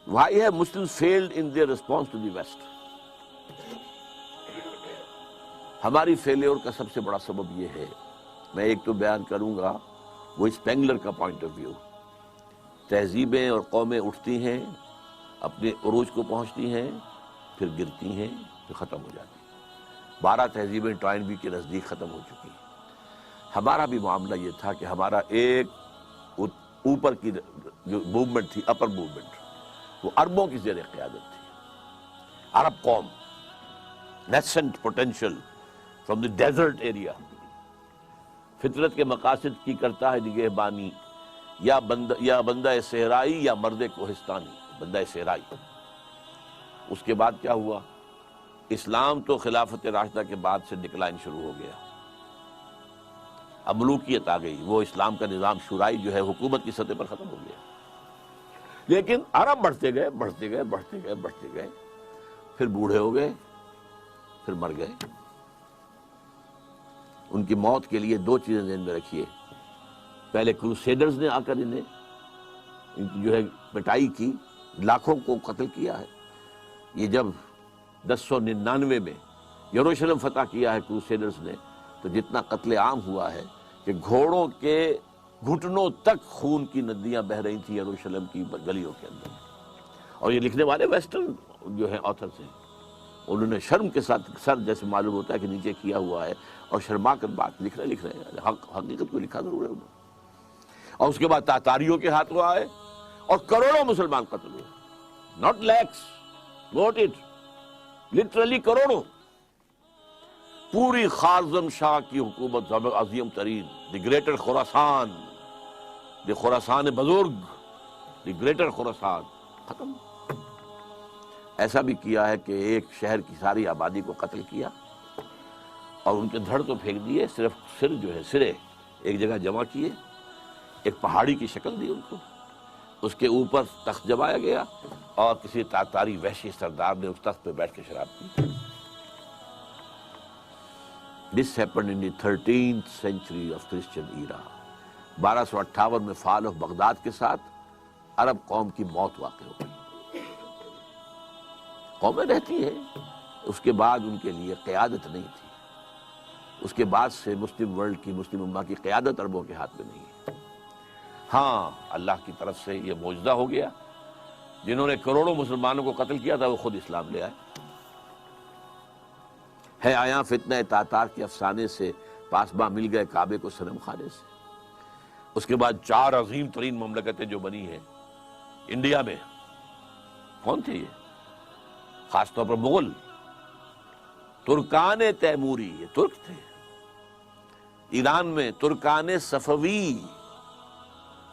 Why have Muslims failed in their response to the West? ہماری failure کا سب سے بڑا سبب یہ ہے، میں ایک تو بیان کروں گا، وہ اسپینگلر کا پوائنٹ آف ویو۔ تہذیبیں اور قومیں اٹھتی ہیں، اپنے عروج کو پہنچتی ہیں، پھر گرتی ہیں، پھر ختم ہو جاتی ہیں۔ 12 تہذیبیں ٹوائنبی کے نزدیک ختم ہو چکی ہیں۔ ہمارا بھی معاملہ یہ تھا کہ ہمارا ایک اوپر کی جو موومنٹ تھی، اپر موومنٹ، وہ عربوں کی زیر قیادت تھی۔ عرب قوم، nascent potential from the desert area, فطرت کے مقاصد کی کرتا ہے نگہبانی، یا بندہ صحرائی یا مرد کوہستانی، بندہ صحرائی۔ اس کے بعد کیا ہوا؟ اسلام تو خلافت راشدہ کے بعد سے ڈکلائن شروع ہو گیا، اب ملوکیت آ گئی، وہ اسلام کا نظام شورائی جو ہے حکومت کی سطح پر ختم ہو گیا۔ لیکن عرب بڑھتے گئے بڑھتے گئے بڑھتے گئے بڑھتے گئے، پھر بوڑھے ہو گئے، پھر مر گئے۔ ان کی موت کے لیے 2 چیزیں ذہن میں رکھیے۔ پہلے کروسیڈرز نے آ کر ان کی جو ہے پٹائی کی، لاکھوں کو قتل کیا ہے۔ یہ جب 1099 میں یروشلم فتح کیا ہے کروسیڈرز نے، تو جتنا قتل عام ہوا ہے کہ گھوڑوں کے گھٹنوں تک خون کی ندیاں بہہ رہی تھیں یروشلم کی گلیوں کے اندر۔ اور یہ لکھنے والے ویسٹرن جو ہیں آتھرز ہیں، انہوں نے شرم کے ساتھ، سر جیسے معلوم ہوتا ہے کہ نیچے کیا ہوا ہے، اور شرما کر بات لکھ رہے ہیں، حقیقت کو لکھا ضرور ہے انہوں نے۔ اور اس کے بعد تاتاریوں کے ہاتھوں آئے اور کروڑوں مسلمان قتل ہوئے، not lakhs, note it, literally کروڑوں۔ پوری خارزم شاہ کی حکومت عظیم ترین، دی گریٹر خراسان، دی خراسان بزرگ، دی گریٹر خراسان، ختم۔ ایسا بھی کیا ہے کہ ایک شہر کی ساری آبادی کو قتل کیا اور ان کے دھڑ تو پھینک دیے، صرف سر جو ہے، سرے ایک جگہ جمع کیے، ایک پہاڑی کی شکل دی ان کو، اس کے اوپر تخت جمایا گیا، اور کسی تاتاری وحشی سردار نے اس تخت پہ بیٹھ کے شراب پی۔ This happened in the 13th century of Christian era۔ 1258 میں فال آف بغداد کے ساتھ عرب قوم کی موت واقع ہو گئی۔ قومیں رہتی ہیں، اس کے بعد ان کے لیے قیادت نہیں تھی۔ اس کے بعد سے مسلم ورلڈ کی، مسلم امہ کی قیادت عربوں کے ہاتھ میں نہیں ہے۔ ہاں، اللہ کی طرف سے یہ معجزہ ہو گیا، جنہوں نے کروڑوں مسلمانوں کو قتل کیا تھا وہ خود اسلام لے آئے۔ ہے آیا فتنہ تاتار کے افسانے سے، پاسباں مل گئے کعبے کو صنم خانے سے۔ اس کے بعد 4 عظیم ترین مملکتیں جو بنی ہیں انڈیا میں، کون تھے یہ؟ خاص طور پر مغل، ترکان تیموری، یہ ترک تھے۔ ایران میں ترکان صفوی،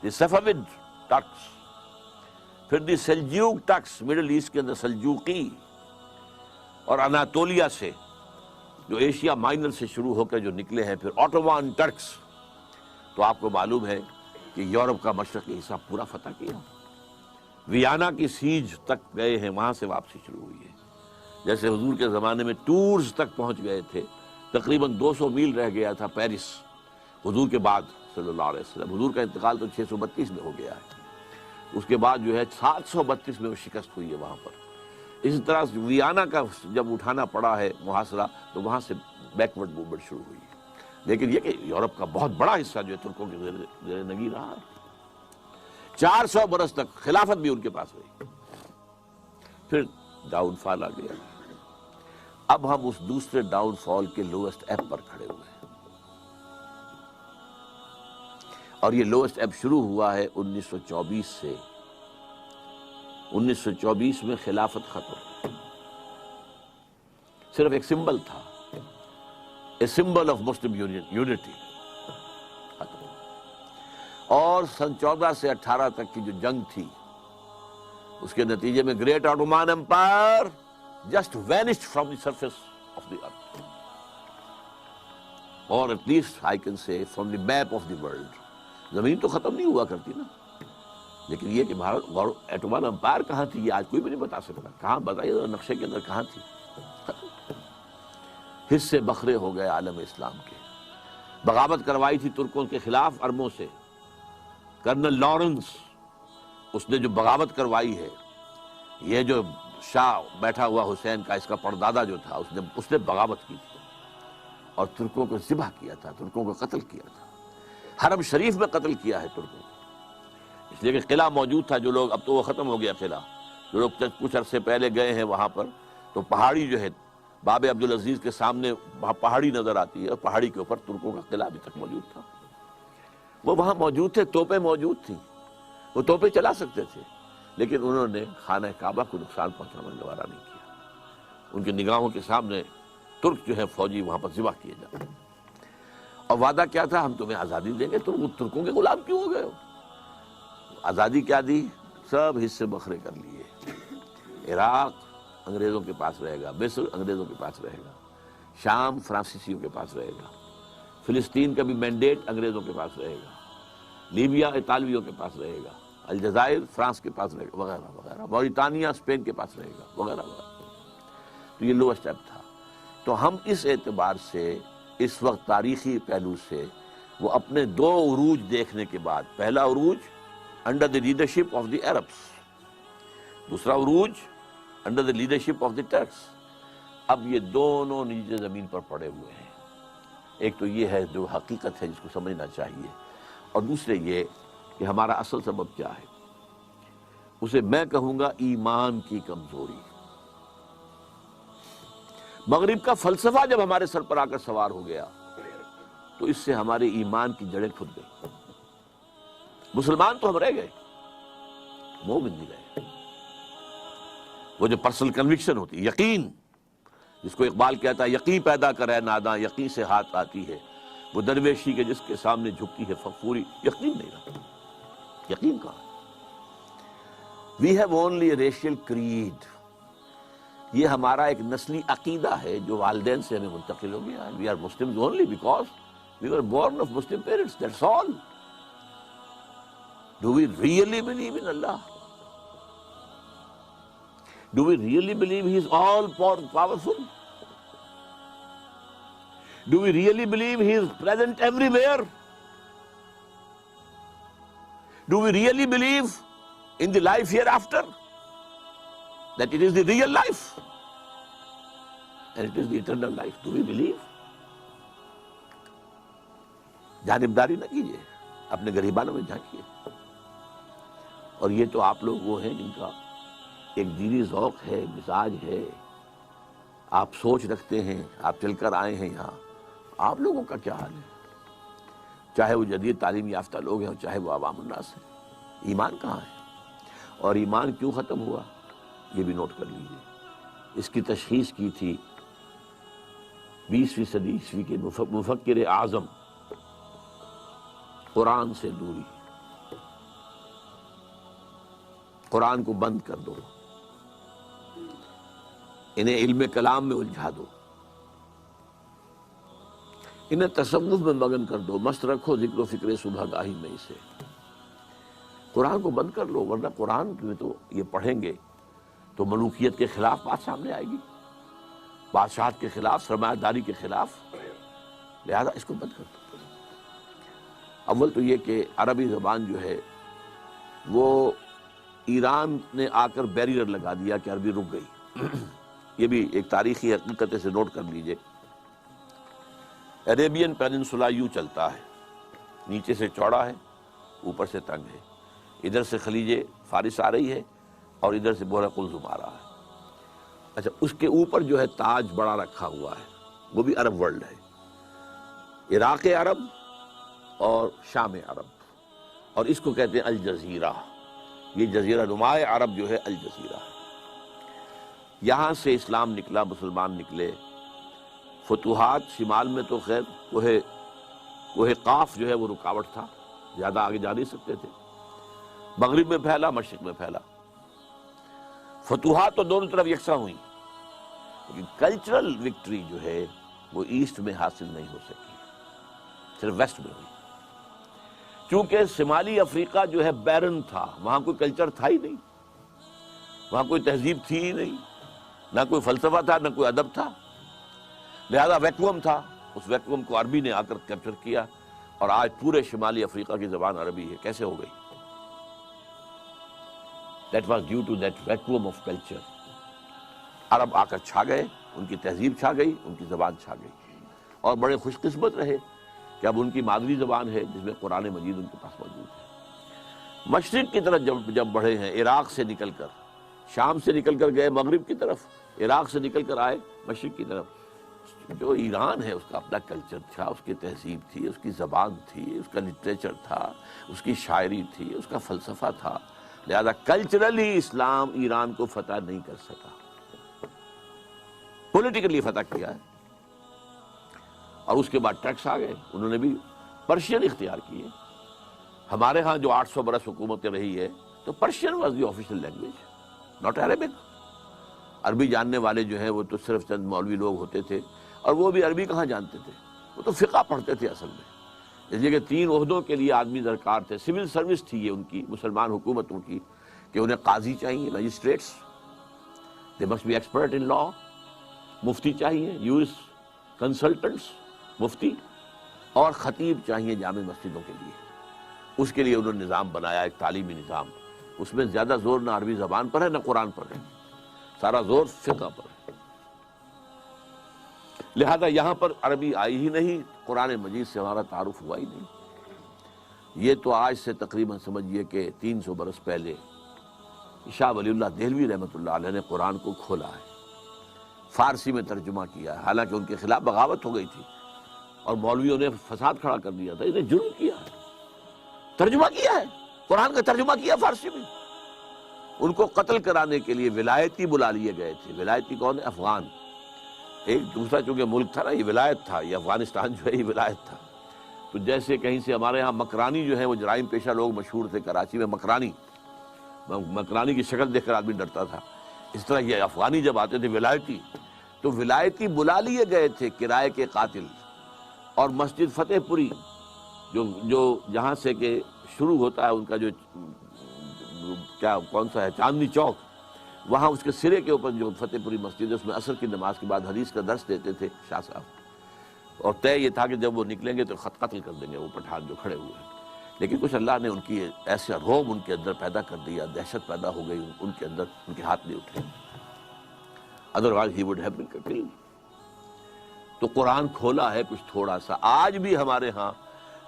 دی صفوید ٹرکس، پھر دی سلجوق ٹرکس، مڈل ایسٹ کے اندر سلجوقی، اور اناطولیہ سے جو ایشیا مائنر سے شروع ہو کر جو نکلے ہیں پھر آٹومان ٹرکس۔ تو آپ کو معلوم ہے کہ یورپ کا مشرقی حصہ پورا فتح کیا، ویانا کی سیج تک گئے ہیں، وہاں سے واپسی شروع ہوئی ہے۔ جیسے حضور کے زمانے میں ٹورز تک پہنچ گئے تھے، تقریباً 200 میل رہ گیا تھا پیرس حضور کے بعد صلی اللہ علیہ وسلم۔ حضور کا انتقال تو 632 میں ہو گیا ہے، اس کے بعد جو ہے 732 میں وہ شکست ہوئی ہے وہاں پر۔ اسی طرح ویانا کا جب اٹھانا پڑا ہے محاصرہ، تو وہاں سے بیکورڈ موومنٹ شروع ہوئی ہے۔ لیکن یہ کہ یورپ کا بہت بڑا حصہ جو ہے ترکوں کے زیر نگی رہا ہے، 400 برس تک خلافت بھی ان کے پاس رہی۔ پھر ڈاؤن فال آ گیا۔ اب ہم اس دوسرے ڈاؤن فال کے لوئسٹ ایب پر کھڑے ہوئے ہیں، اور یہ لوئسٹ ایب شروع ہوا ہے 1924 سے۔ 1924 میں خلافت ختم، صرف ایک سمبل تھا، a symbol of Muslim unity, ختم۔ اور سن 14 سے 18 تک کی جو جنگ تھی، اس کے نتیجے میں great Ottoman empire just vanished from the surface of the earth, or at least I can say from the map of the world۔ زمین تو ختم نہیں ہوا کرتی نا، لیکن یہ کہ بھارت ایٹومان امپائر کہاں تھی یہ آج کوئی بھی نہیں بتا سکتا۔ کہاں بتائیے نقشے کے اندر کہاں تھی؟ حصے بکھرے ہو گئے عالم اسلام کے۔ بغاوت کروائی تھی ترکوں کے خلاف عربوں سے، کرنل لارنس، اس نے جو بغاوت کروائی ہے، یہ جو شاہ بیٹھا ہوا حسین کا اس کا پردادا جو تھا اس نے بغاوت کی تھی اور ترکوں کو ذبح کیا تھا، ترکوں کو قتل کیا تھا، حرم شریف میں قتل کیا ہے ترکوں کو، اس لیے کہ قلعہ موجود تھا. جو لوگ، اب تو وہ ختم ہو گیا قلعہ، جو لوگ کچھ عرصے پہلے گئے ہیں وہاں پر، تو پہاڑی جو ہے باب عبدالعزیز کے سامنے وہاں پہاڑی نظر آتی ہے، اور پہاڑی کے اوپر ترکوں کا قلعہ ابھی تک موجود تھا. وہ وہاں موجود تھے، توپیں موجود تھیں، وہ توپیں چلا سکتے تھے، لیکن انہوں نے خانہ کعبہ کو نقصان پہنچانا گوارا نہیں کیا. ان کی نگاہوں کے سامنے ترک جو ہے فوجی وہاں پر ذبح کیے جاتے. اور وعدہ کیا تھا، ہم تمہیں آزادی دیں گے. ترکوں کے غلام کیوں ہو گئے ہو؟ آزادی کیا دی؟ سب حصے بکھرے کر لیے. عراق انگریزوں کے پاس رہے گا، مصر انگریزوں کے پاس رہے گا، شام فرانسیسیوں کے پاس رہے گا، فلسطین کا بھی مینڈیٹ انگریزوں کے پاس رہے گا، لیبیا اطالویوں کے پاس رہے گا، الجزائر فرانس کے پاس رہے گا، وغیرہ وغیرہ، موریٹانیہ اسپین کے پاس رہے گا، وغیرہ وغیرہ. تو یہ لوور اسٹیپ تھا. تو ہم اس اعتبار سے اس وقت تاریخی پہلو سے وہ اپنے دو عروج دیکھنے کے بعد، پہلا عروج under the leadership of the Arabs, دوسرا عروج under the leadership of the tricks. اب یہ دونوں نیچے زمین پر پڑے ہوئے ہیں. ایک تو یہ ہے جو حقیقت ہے جس کو سمجھنا چاہیے، اور دوسرے یہ کہ ہمارا اصل سبب کیا ہے. اسے میں کہوں گا ایمان کی کمزوری. مغرب کا فلسفہ جب ہمارے سر پر آ کر سوار ہو گیا تو اس سے ہمارے ایمان کی جڑیں کھد گئی. مسلمان تو ہم رہ گئے، مومن نہیں رہے. وہ جو پرسنل کنوکشن ہوتی ہے، یقین، جس کو اقبال کہتا ہے یقین پیدا کرے ناداں یقین سے ہاتھ آتی ہے، وہ درویشی کے جس کے سامنے جھکتی ہے فخوری. یقین نہیں رہا. یقین کہاں؟ We have only a racial creed. یہ ہمارا ایک نسلی عقیدہ ہے جو والدین سے ہمیں منتقل ہو گیا. We are Muslims only because we were born of Muslim parents, that's all. Do we really believe in Allah? Do we really believe He is all powerful? Do we really believe He is present everywhere? Do we really believe in the life hereafter? That it is the real life and it is the eternal life. Do we believe? جانبداری نہ کیجیے، اپنے غریبانوں میں جھانکیے. اور یہ تو آپ لوگ وہ ہیں جن کا ایک دینی ذوق ہے، مزاج ہے، آپ سوچ رکھتے ہیں، آپ چل کر آئے ہیں یہاں. آپ لوگوں کا کیا حال ہے؟ چاہے وہ جدید تعلیم یافتہ لوگ ہیں اور چاہے وہ عوام الناس ہیں. ایمان کہاں ہے؟ اور ایمان کیوں ختم ہوا یہ بھی نوٹ کر لیجیے. اس کی تشخیص کی تھی 20ویں صدی عیسوی کے مفکر اعظم. قرآن سے دوری. قرآن کو بند کر دو، انہیں علم کلام میں الجھا دو، انہیں تصوف میں مگن کر دو، مست رکھو ذکر و فکر صبح گاہی میں اسے. قرآن کو بند کر لو، ورنہ قرآن میں تو یہ پڑھیں گے تو ملوکیت کے خلاف بات سامنے آئے گی، بادشاہت کے خلاف، سرمایہ داری کے خلاف. لہذا اس کو بند کر دو. اول تو یہ کہ عربی زبان جو ہے وہ ایران نے آ کر بیریئر لگا دیا کہ عربی رک گئی. یہ بھی ایک تاریخی حقیقت سے نوٹ کر لیجئے. عربین پیننسولا یوں چلتا ہے، نیچے سے چوڑا ہے، اوپر سے تنگ ہے. ادھر سے خلیج فارس آ رہی ہے اور ادھر سے بحر قلزم آ رہا ہے. اچھا، اس کے اوپر جو ہے تاج بڑا رکھا ہوا ہے، وہ بھی عرب ورلڈ ہے. عراق عرب اور شام عرب، اور اس کو کہتے ہیں الجزیرہ. یہ جزیرہ نمائے عرب جو ہے الجزیرہ ہے. یہاں سے اسلام نکلا، مسلمان نکلے. فتوحات شمال میں تو خیر کوہ قاف جو ہے وہ رکاوٹ تھا، زیادہ آگے جا نہیں سکتے تھے. مغرب میں پھیلا، مشرق میں پھیلا. فتوحات تو دونوں طرف یکساں ہوئی، لیکن کلچرل وکٹری جو ہے وہ ایسٹ میں حاصل نہیں ہو سکی، صرف ویسٹ میں ہوئی. چونکہ شمالی افریقہ جو ہے بیرن تھا، وہاں کوئی کلچر تھا ہی نہیں، وہاں کوئی تہذیب تھی ہی نہیں، نہ کوئی فلسفہ تھا، نہ کوئی ادب تھا. لہذا ویکوم تھا. اس ویکوم کو عربی نے آ کر کیپچر کیا، اور آج پورے شمالی افریقہ کی زبان عربی ہے. کیسے ہو گئی؟ That was due to that vacuum of culture. عرب آ کر چھا گئے، ان کی تہذیب چھا گئی، ان کی زبان چھا گئی، اور بڑے خوش قسمت رہے کہ اب ان کی مادری زبان ہے جس میں قرآن مجید ان کے پاس موجود ہے۔ مشرق کی طرف جب بڑھے ہیں، عراق سے نکل کر، شام سے نکل کر گئے مغرب کی طرف، عراق سے نکل کر آئے مشرق کی طرف، جو ایران ہے اس کا اپنا کلچر تھا، اس کی تہذیب تھی، اس کی زبان تھی، اس کا لٹریچر تھا، اس کی شاعری تھی، اس کا فلسفہ تھا، لہذا کلچرلی اسلام ایران کو فتح نہیں کر سکا، پولیٹیکلی فتح کیا ہے۔ اور اس کے بعد ٹیکس آ گئے، انہوں نے بھی پرشین اختیار کیے۔ ہمارے ہاں جو 800 برس حکومت رہی ہے تو Persian was the official language, not Arabic. عربی جاننے والے جو ہیں وہ تو صرف چند مولوی لوگ ہوتے تھے، اور وہ بھی عربی کہاں جانتے تھے، وہ تو فقہ پڑھتے تھے اصل میں۔ اس لیے کہ 3 عہدوں کے لیے آدمی درکار تھے، سول سروس تھی یہ ان کی مسلمان حکومتوں کی، کہ انہیں قاضی چاہیے، magistrates, they must be expert in law, مفتی چاہیے، یوس کنسلٹنٹس، مفتی، اور خطیب چاہیے جامع مسجدوں کے لیے۔ اس کے لیے انہوں نے نظام بنایا، ایک تعلیمی نظام، اس میں زیادہ زور نہ عربی زبان پر ہے نہ قرآن پر ہے، سارا زور فقہ پر ہے۔ لہذا یہاں پر عربی آئی ہی نہیں، قرآن مجید سے ہمارا تعارف ہوا ہی نہیں۔ یہ تو آج سے تقریباً سمجھیے کہ 300 برس پہلے شاہ ولی اللہ دہلوی رحمۃ اللہ علیہ نے قرآن کو کھولا ہے، فارسی میں ترجمہ کیا ہے، حالانکہ ان کے خلاف بغاوت ہو گئی تھی اور مولویوں نے فساد کھڑا کر دیا تھا، انہیں جرم کیا ہے، ترجمہ کیا ہے، قرآن کا ترجمہ کیا فارسی میں۔ ان کو قتل کرانے کے لیے ولایتی بلا لیے گئے تھے۔ ولایتی کون ہے؟ افغان۔ ایک دوسرا چونکہ ملک تھا نا، یہ ولایت تھا، یہ افغانستان جو ہے یہ ولایت تھا۔ تو جیسے کہیں سے ہمارے ہاں مکرانی جو ہے وہ جرائم پیشہ لوگ مشہور تھے کراچی میں، مکرانی کی شکل دیکھ کر آدمی ڈرتا تھا، اس طرح یہ افغانی جب آتے تھے ولایتی، تو ولایتی بلا لیے گئے تھے کرائے کے قاتل، اور مسجد فتح پوری جو جہاں سے کہ شروع ہوتا ہے ان کا جو کون سا ہے، چاندنی چوک، وہاں اس کے سرے کے اوپر جو فتح پوری مسجد ہے، اس میں عصر کی نماز کے بعد حدیث کا درس دیتے تھے شاہ صاحب، اور طے یہ تھا کہ جب وہ نکلیں گے تو قتل کر دیں گے وہ پٹھان جو کھڑے ہوئے ہیں۔ لیکن کچھ اللہ نے ان کی ایسا روب ان کے اندر پیدا کر دیا، دہشت پیدا ہو گئی ان کے اندر، ان کے ہاتھ نہیں اٹھے، otherwise he would have been killed. تو قرآن کھولا ہے کچھ تھوڑا سا۔ آج بھی ہمارے ہاں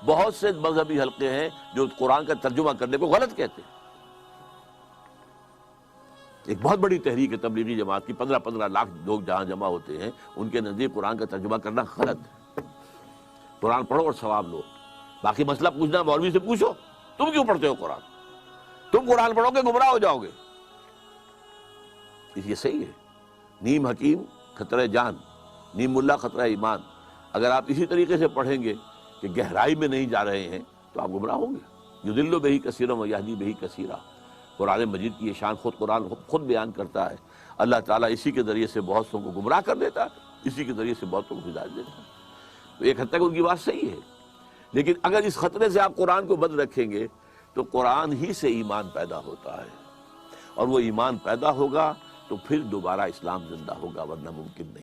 بہت سے مذہبی حلقے ہیں جو قرآن کا ترجمہ کرنے کو غلط کہتے ہیں۔ ایک بہت بڑی تحریک ہے تبلیغی جماعت کی، 15 لاکھ لوگ جہاں جمع ہوتے ہیں، ان کے نزدیک قرآن کا ترجمہ کرنا غلط ہے۔ قرآن پڑھو اور ثواب لو، باقی مسئلہ پوچھنا مولوی سے پوچھو، تم کیوں پڑھتے ہو قرآن؟ تم قرآن پڑھو گے گمراہ ہو جاؤ گے۔ یہ صحیح ہے، نیم حکیم خطرہ جان، نیم ملا خطرہ ایمان۔ اگر آپ اسی طریقے سے پڑھیں گے کہ گہرائی میں نہیں جا رہے ہیں تو آپ گمراہ ہوں گے۔ یضل بہ کثیرا ویہدی بہ کثیرا، قرآن مجید کی یہ شان قرآن خود بیان کرتا ہے۔ اللہ تعالیٰ اسی کے ذریعے سے بہت سو کو گمراہ کر دیتا ہے، اسی کے ذریعے سے بہتوں کو ہدایت دیتا ہے۔ تو ایک حد تک ان کی بات صحیح ہے، لیکن اگر اس خطرے سے آپ قرآن کو بند رکھیں گے تو قرآن ہی سے ایمان پیدا ہوتا ہے، اور وہ ایمان پیدا ہوگا تو پھر دوبارہ اسلام زندہ ہوگا، ورنہ ممکن نہیں۔